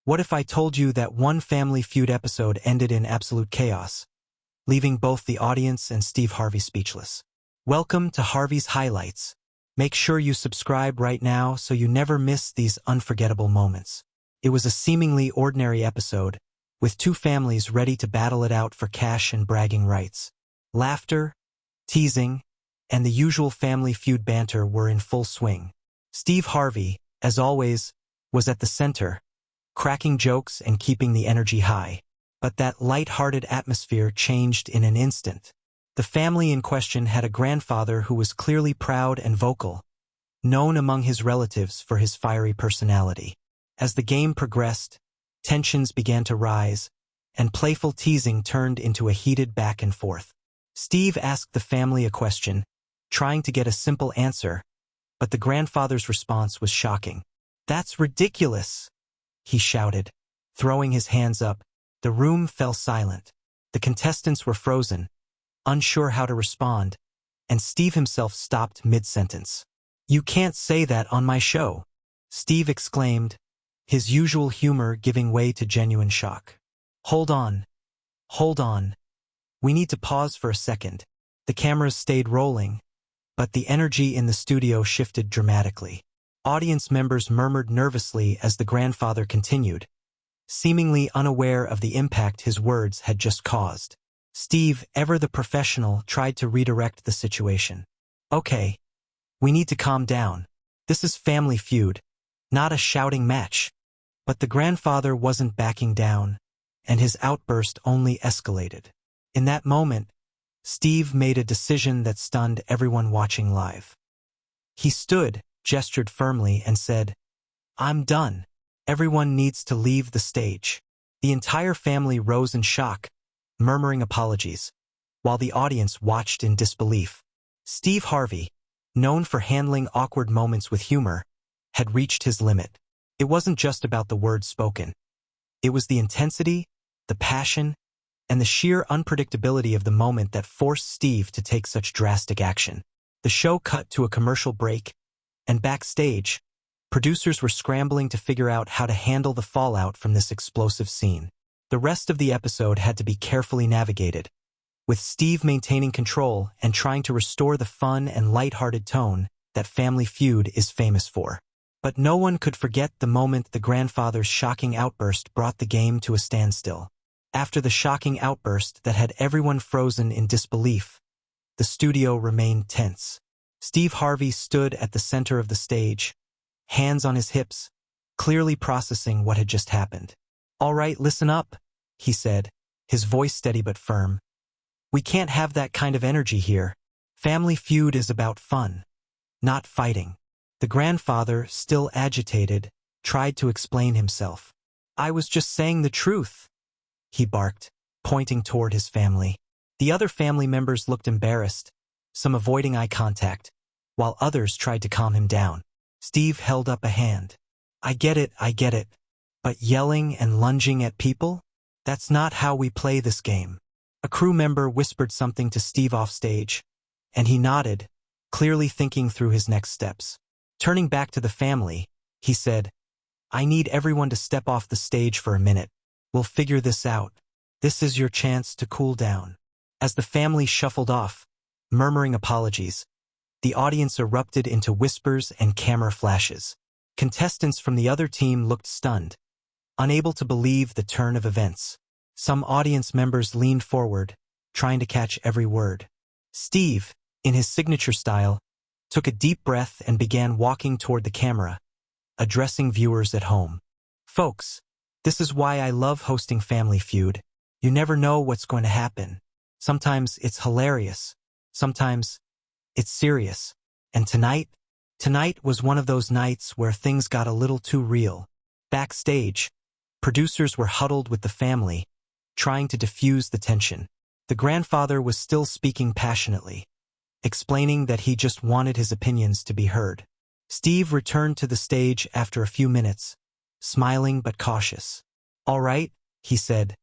What if I told you that one Family Feud episode ended in absolute chaos, leaving both the audience and Steve Harvey speechless? Welcome to Harvey's Highlights. Make sure you subscribe right now so you never miss these unforgettable moments. It was a seemingly ordinary episode, with two families ready to battle it out for cash and bragging rights. Laughter, teasing, and the usual Family Feud banter were in full swing. Steve Harvey, as always, was at the center, cracking jokes and keeping the energy high. But that light-hearted atmosphere changed in an instant. The family in question had a grandfather who was clearly proud and vocal, known among his relatives for his fiery personality. As the game progressed, tensions began to rise, and playful teasing turned into a heated back and forth. Steve asked the family a question, trying to get a simple answer, but the grandfather's response was shocking. "That's ridiculous!" he shouted, throwing his hands up. The room fell silent. The contestants were frozen, unsure how to respond, and Steve himself stopped mid-sentence. "You can't say that on my show," Steve exclaimed, his usual humor giving way to genuine shock. Hold on. We need to pause for a second." The cameras stayed rolling, but the energy in the studio shifted dramatically. Audience members murmured nervously as the grandfather continued, seemingly unaware of the impact his words had just caused. Steve, ever the professional, tried to redirect the situation. "Okay, we need to calm down. This is Family Feud, not a shouting match." But the grandfather wasn't backing down, and his outburst only escalated. In that moment, Steve made a decision that stunned everyone watching live. He stood, gestured firmly, and said, "I'm done. Everyone needs to leave the stage." The entire family rose in shock, murmuring apologies, while the audience watched in disbelief. Steve Harvey, known for handling awkward moments with humor, had reached his limit. It wasn't just about the words spoken. It was the intensity, the passion, and the sheer unpredictability of the moment that forced Steve to take such drastic action. The show cut to a commercial break, and backstage, producers were scrambling to figure out how to handle the fallout from this explosive scene. The rest of the episode had to be carefully navigated, with Steve maintaining control and trying to restore the fun and lighthearted tone that Family Feud is famous for. But no one could forget the moment the grandfather's shocking outburst brought the game to a standstill. After the shocking outburst that had everyone frozen in disbelief, the studio remained tense. Steve Harvey stood at the center of the stage, hands on his hips, clearly processing what had just happened. "All right, listen up," he said, his voice steady but firm. "We can't have that kind of energy here. Family Feud is about fun, not fighting." The grandfather, still agitated, tried to explain himself. "I was just saying the truth," he barked, pointing toward his family. The other family members looked embarrassed, some avoiding eye contact, while others tried to calm him down. Steve held up a hand. I get it, but yelling and lunging at people? That's not how we play this game." A crew member whispered something to Steve off stage, and he nodded, clearly thinking through his next steps. Turning back to the family, he said, "I need everyone to step off the stage for a minute. We'll figure this out. This is your chance to cool down." As the family shuffled off, murmuring apologies, the audience erupted into whispers and camera flashes. Contestants from the other team looked stunned, unable to believe the turn of events. Some audience members leaned forward, trying to catch every word. Steve, in his signature style, took a deep breath and began walking toward the camera, addressing viewers at home. "Folks, this is why I love hosting Family Feud. You never know what's going to happen. Sometimes it's hilarious. Sometimes it's serious. And tonight was one of those nights where things got a little too real." Backstage, producers were huddled with the family, trying to diffuse the tension. The grandfather was still speaking passionately, explaining that he just wanted his opinions to be heard. Steve returned to the stage after a few minutes, smiling but cautious. "All right," he said,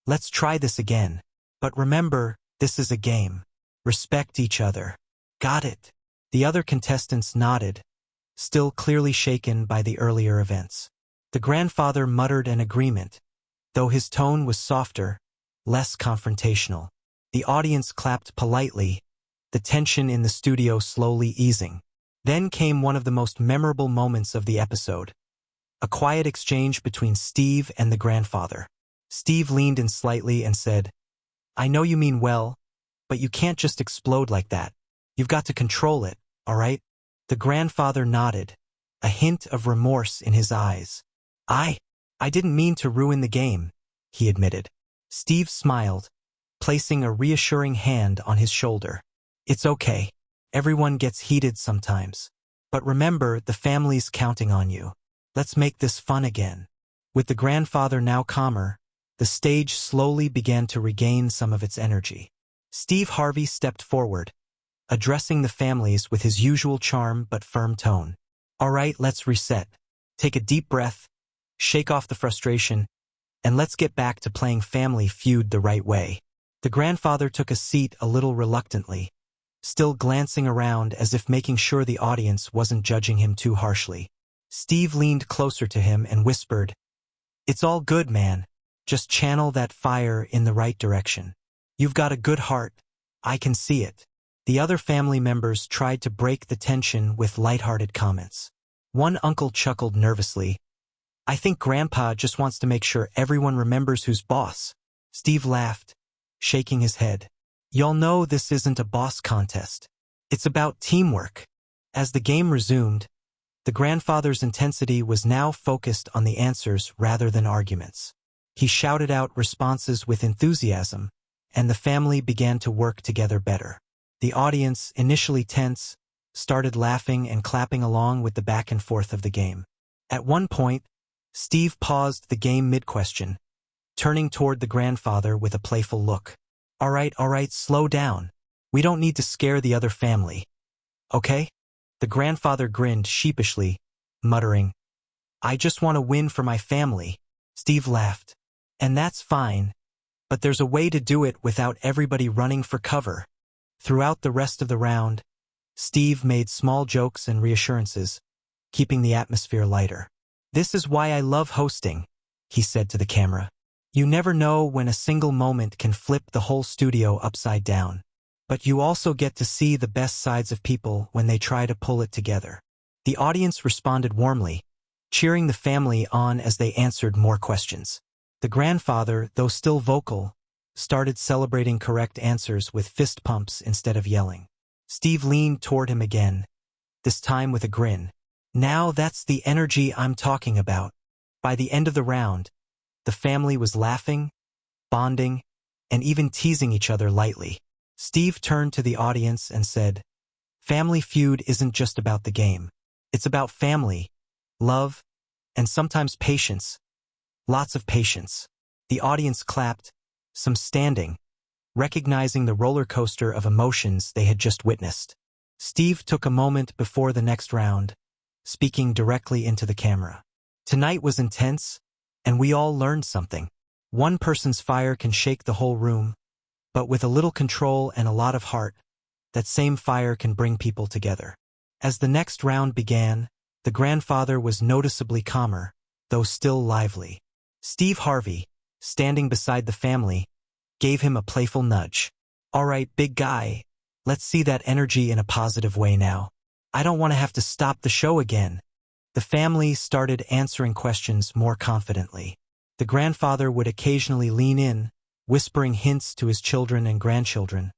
"let's try this again. But remember, this is a game. Respect each other." "Got it." The other contestants nodded, still clearly shaken by the earlier events. The grandfather muttered an agreement, though his tone was softer, less confrontational. The audience clapped politely, the tension in the studio slowly easing. Then came one of the most memorable moments of the episode. A quiet exchange between Steve and the grandfather. Steve leaned in slightly and said, "I know you mean well, but you can't just explode like that. You've got to control it, all right?" The grandfather nodded, a hint of remorse in his eyes. I didn't mean to ruin the game," he admitted. Steve smiled, placing a reassuring hand on his shoulder. "It's okay. Everyone gets heated sometimes. But remember, the family's counting on you. Let's make this fun again." With the grandfather now calmer, the stage slowly began to regain some of its energy. Steve Harvey stepped forward, addressing the families with his usual charm but firm tone. "All right, let's reset. Take a deep breath, shake off the frustration, and let's get back to playing Family Feud the right way." The grandfather took a seat a little reluctantly, still glancing around as if making sure the audience wasn't judging him too harshly. Steve leaned closer to him and whispered, "It's all good, man. Just channel that fire in the right direction. You've got a good heart. I can see it." The other family members tried to break the tension with lighthearted comments. One uncle chuckled nervously, "I think Grandpa just wants to make sure everyone remembers who's boss." Steve laughed, shaking his head. "Y'all know this isn't a boss contest. It's about teamwork." As the game resumed, the grandfather's intensity was now focused on the answers rather than arguments. He shouted out responses with enthusiasm, and the family began to work together better. The audience, initially tense, started laughing and clapping along with the back and forth of the game. At one point, Steve paused the game mid-question, turning toward the grandfather with a playful look. All right, slow down. We don't need to scare the other family. Okay?" The grandfather grinned sheepishly, muttering, "I just want to win for my family." Steve laughed. "And that's fine, but there's a way to do it without everybody running for cover." Throughout the rest of the round, Steve made small jokes and reassurances, keeping the atmosphere lighter. "This is why I love hosting," he said to the camera. "You never know when a single moment can flip the whole studio upside down. But you also get to see the best sides of people when they try to pull it together." The audience responded warmly, cheering the family on as they answered more questions. The grandfather, though still vocal, started celebrating correct answers with fist pumps instead of yelling. Steve leaned toward him again, this time with a grin. "Now that's the energy I'm talking about." By the end of the round, the family was laughing, bonding, and even teasing each other lightly. Steve turned to the audience and said, "Family Feud isn't just about the game. It's about family, love, and sometimes patience. Lots of patience." The audience clapped, some standing, recognizing the roller coaster of emotions they had just witnessed. Steve took a moment before the next round, speaking directly into the camera. "Tonight was intense, and we all learned something. One person's fire can shake the whole room, but with a little control and a lot of heart, that same fire can bring people together." As the next round began, the grandfather was noticeably calmer, though still lively. Steve Harvey, standing beside the family, gave him a playful nudge. "All right, big guy, let's see that energy in a positive way now. I don't want to have to stop the show again." The family started answering questions more confidently. The grandfather would occasionally lean in, whispering hints to his children and grandchildren,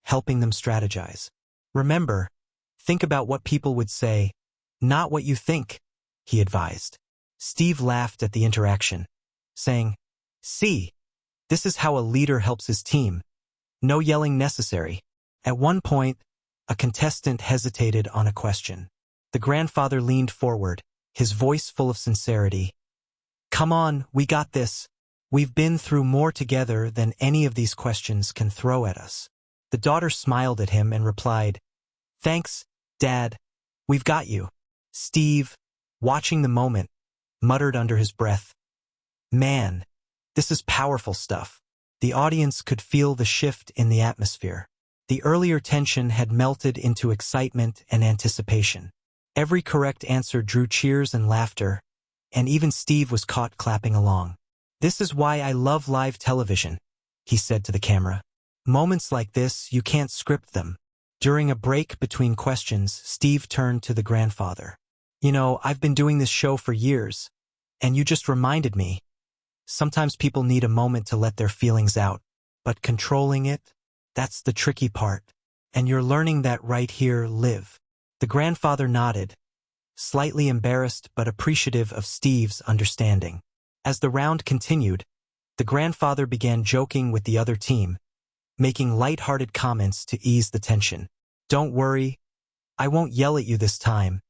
helping them strategize. "Remember, think about what people would say, not what you think," he advised. Steve laughed at the interaction, saying, "See, this is how a leader helps his team. No yelling necessary." At one point, a contestant hesitated on a question. The grandfather leaned forward, his voice full of sincerity. "Come on, we got this. We've been through more together than any of these questions can throw at us." The daughter smiled at him and replied, "Thanks, Dad. We've got you." Steve, watching the moment, muttered under his breath, "Man, this is powerful stuff." The audience could feel the shift in the atmosphere. The earlier tension had melted into excitement and anticipation. Every correct answer drew cheers and laughter, and even Steve was caught clapping along. "This is why I love live television," he said to the camera. "Moments like this, you can't script them." During a break between questions, Steve turned to the grandfather. "You know, I've been doing this show for years, and you just reminded me. Sometimes people need a moment to let their feelings out, but controlling it, that's the tricky part. And you're learning that right here, Liv." The grandfather nodded, slightly embarrassed but appreciative of Steve's understanding. As the round continued, the grandfather began joking with the other team, making light-hearted comments to ease the tension. "Don't worry, I won't yell at you this time,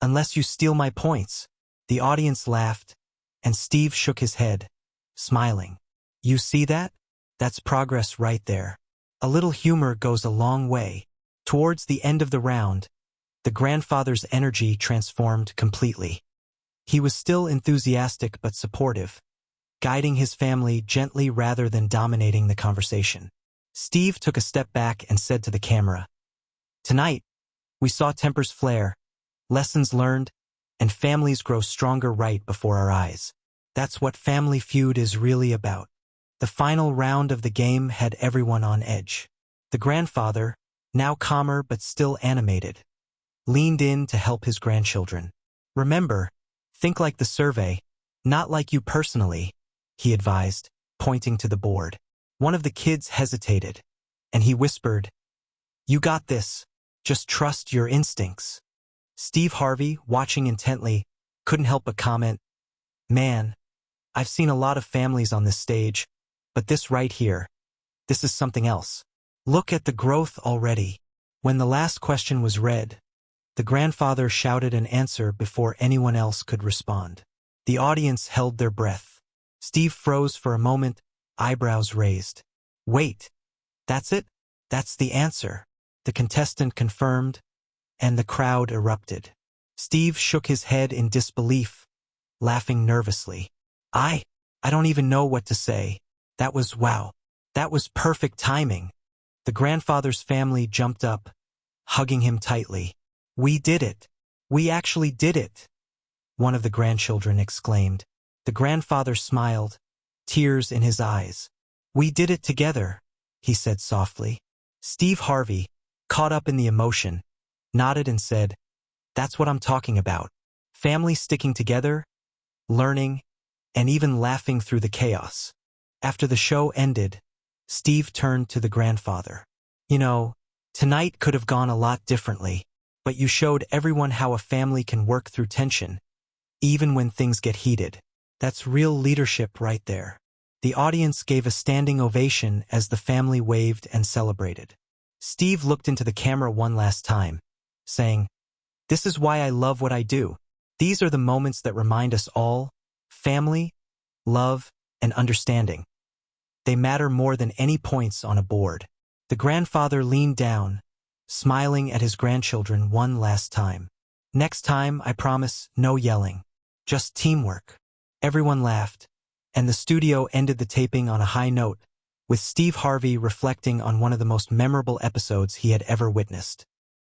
unless you steal my points." The audience laughed, and Steve shook his head, smiling. "You see that? That's progress right there. A little humor goes a long way." Towards the end of the round, the grandfather's energy transformed completely. He was still enthusiastic but supportive, guiding his family gently rather than dominating the conversation. Steve took a step back and said to the camera, "Tonight, we saw tempers flare, lessons learned, and families grow stronger right before our eyes. That's what Family Feud is really about." The final round of the game had everyone on edge. The grandfather, now calmer but still animated, leaned in to help his grandchildren. "Remember, think like the survey, not like you personally," he advised, pointing to the board. One of the kids hesitated, and he whispered, "You got this. Just trust your instincts." Steve Harvey, watching intently, couldn't help but comment, "Man, I've seen a lot of families on this stage, but this right here, this is something else. Look at the growth already." When the last question was read, the grandfather shouted an answer before anyone else could respond. The audience held their breath. Steve froze for a moment, eyebrows raised. "Wait, that's it? That's the answer?" The contestant confirmed, and the crowd erupted. Steve shook his head in disbelief, laughing nervously. I don't even know what to say. Wow. That was perfect timing." The grandfather's family jumped up, hugging him tightly. "We did it. We actually did it," one of the grandchildren exclaimed. The grandfather smiled, tears in his eyes. "We did it together," he said softly. Steve Harvey, caught up in the emotion, nodded and said, "That's what I'm talking about. Family sticking together, learning, and even laughing through the chaos." After the show ended, Steve turned to the grandfather. "You know, tonight could have gone a lot differently, but you showed everyone how a family can work through tension, even when things get heated. That's real leadership right there." The audience gave a standing ovation as the family waved and celebrated. Steve looked into the camera one last time, saying, "This is why I love what I do. These are the moments that remind us all, family, love, and understanding. They matter more than any points on a board." The grandfather leaned down, smiling at his grandchildren one last time. "Next time, I promise, no yelling. Just teamwork." Everyone laughed, and the studio ended the taping on a high note, with Steve Harvey reflecting on one of the most memorable episodes he had ever witnessed.